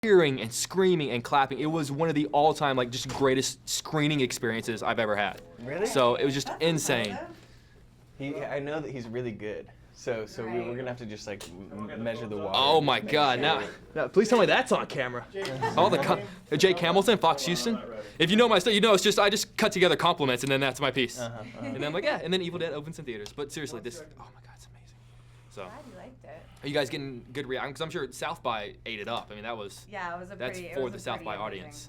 cheering and screaming and clapping. It was one of the all-time like just greatest screening experiences I've ever had. Really? So it was just insane. I know that he's really good. So we're gonna have to just like measure the water. Oh my God! Now, please tell me that's on camera. All the Jake Hamilton, Fox Houston. If you know my stuff, you know it's just I just cut together compliments and then that's my piece. And then I'm like, yeah, and then Evil Dead opens in theaters. But seriously, this, oh my God, it's amazing. So. Glad you liked it. Are you guys getting good reaction? Because I'm sure South by ate it up. I mean, that was. Yeah, it was a that's pretty. for the South by audience.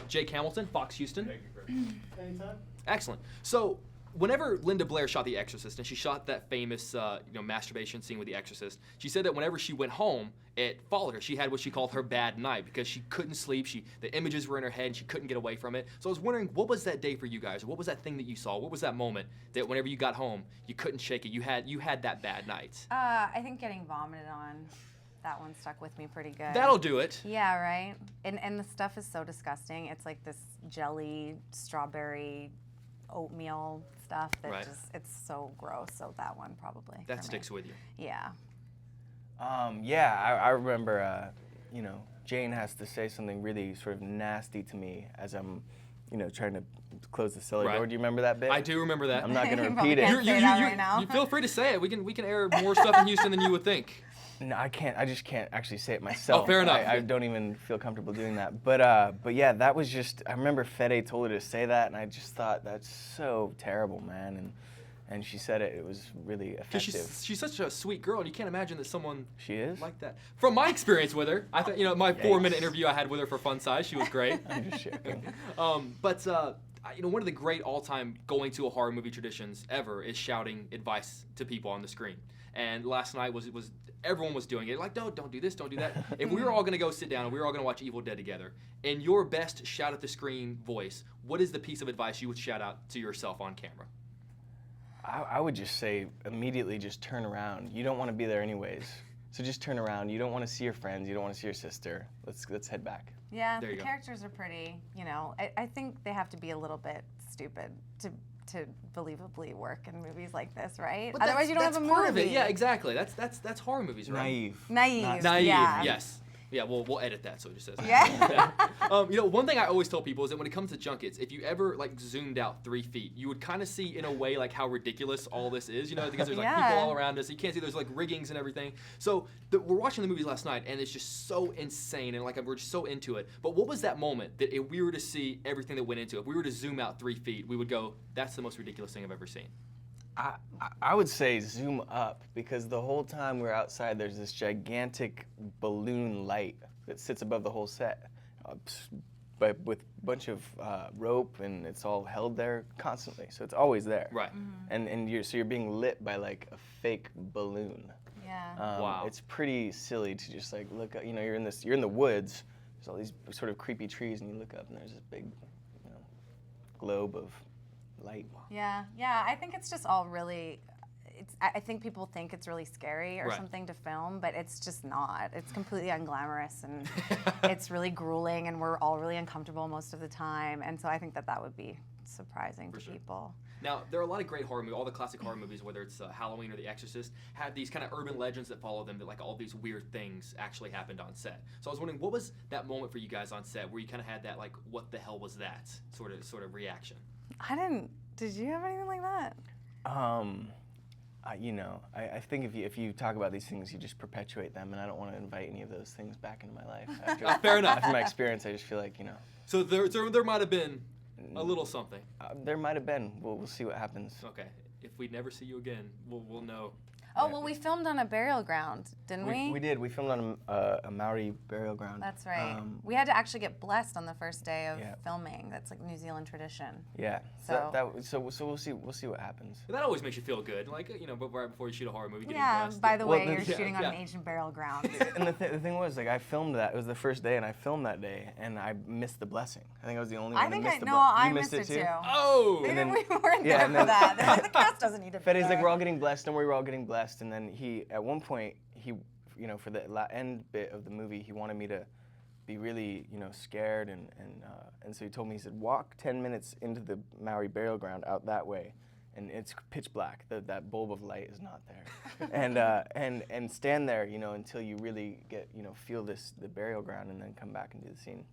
Jake Hamilton, Fox Houston. Anytime. Excellent. So, whenever Linda Blair shot The Exorcist, and she shot that famous, masturbation scene with The Exorcist, she said that whenever she went home, it followed her. She had what she called her bad night because she couldn't sleep. The images were in her head, and she couldn't get away from it. So I was wondering, what was that day for you guys? What was that thing that you saw? What was that moment that whenever you got home, you couldn't shake it? You had that bad night. I think getting vomited on. That one stuck with me pretty good. That'll do it. Yeah, right. And the stuff is so disgusting. It's like this jelly, strawberry, oatmeal stuff that it's so gross. So that one probably. That sticks with you. Yeah. I remember, Jane has to say something really sort of nasty to me as I'm, trying to close the cellar door. Do you remember that bit? I do remember that. I'm not going to repeat it. You feel free to say it. We can air more stuff in Houston than you would think. No, I can't. I just can't actually say it myself. Oh, fair enough. I don't even feel comfortable doing that. But yeah, that was just. I remember Fede told her to say that, and I just thought that's so terrible, man. And she said it. It was really effective. She's such a sweet girl, and you can't imagine that someone like that. From my experience with her, I thought my 4-minute interview I had with her for Fun Size, she was great. I'm just joking. But one of the great all-time going to a horror movie traditions ever is shouting advice to people on the screen. And last night was everyone was doing it. Like, don't do this, don't do that. If we were all gonna go sit down and we were all gonna watch Evil Dead together, in your best shout at the screen voice, what is the piece of advice you would shout out to yourself on camera? I would just say immediately just turn around. You don't want to be there anyways. So just turn around. You don't want to see your friends. You don't want to see your sister. Let's head back. Yeah, the characters are pretty, I think they have to be a little bit stupid to believably work in movies like this, right? But otherwise you don't have a movie. That's part of it. Yeah, exactly. That's horror movies, right? Naive. Yeah. Yes. Yeah, we'll edit that so it just says. Yeah. One thing I always tell people is that when it comes to junkets, if you ever zoomed out 3 feet, you would kind of see in a way how ridiculous all this is, because there's people all around us. You can't see there's riggings and everything. So we're watching the movies last night and it's just so insane and we're just so into it. But what was that moment that if we were to see everything that went into it, if we were to zoom out 3 feet, we would go, that's the most ridiculous thing I've ever seen? I would say zoom up because the whole time we're outside, there's this gigantic balloon light that sits above the whole set, but with a bunch of rope, and it's all held there constantly, so it's always there. Right. Mm-hmm. And you're being lit by a fake balloon. Yeah. Wow. It's pretty silly to just look up. You're in the woods. There's all these sort of creepy trees, and you look up, and there's this big, globe of light. Yeah, I think it's just all really, I think people think it's really scary or something to film, but it's just not. It's completely unglamorous and it's really grueling and we're all really uncomfortable most of the time. And so I think that would be surprising to people. Now, there are a lot of great horror movies, all the classic horror movies, whether it's Halloween or The Exorcist, have these kind of urban legends that follow them that all these weird things actually happened on set. So I was wondering, what was that moment for you guys on set where you kind of had that what the hell was that sort of reaction? I didn't. Did you have anything like that? I think if you talk about these things, you just perpetuate them, and I don't want to invite any of those things back into my life. Fair enough. After my experience, I just feel like. So there might have been a little something. There might have been. We'll see what happens. Okay. If we never see you again, we'll know. Oh, well, we filmed on a burial ground, didn't we? We did. We filmed on a Maori burial ground. That's right. We had to actually get blessed on the first day of filming. That's New Zealand tradition. Yeah. So we'll see what happens. That always makes you feel good, right before you shoot a horror movie. Yeah. By the way, you're shooting on an ancient burial ground. And the thing was, I filmed that. It was the first day, and I filmed that day, and I missed the blessing. I think I was the only one that missed the blessing. I missed it too. Oh. We weren't there for that. The cast doesn't need to be there. Fede's we're all getting blessed. Don't worry, we're all getting blessed. And then at one point, for the end bit of the movie, he wanted me to be really, scared, and so he told me, he said, walk 10 minutes into the Maori burial ground out that way, and it's pitch black. That bulb of light is not there, and stand there, you know, until you really get, you know, feel the burial ground, and then come back and do the scene.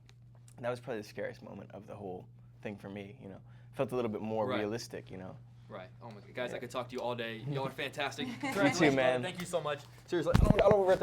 And that was probably the scariest moment of the whole thing for me. You know, felt a little bit more realistic, you know. Right. Oh my God, guys, I could talk to you all day. Y'all are fantastic. You too, man. Thank you so much. Seriously, I don't regret that.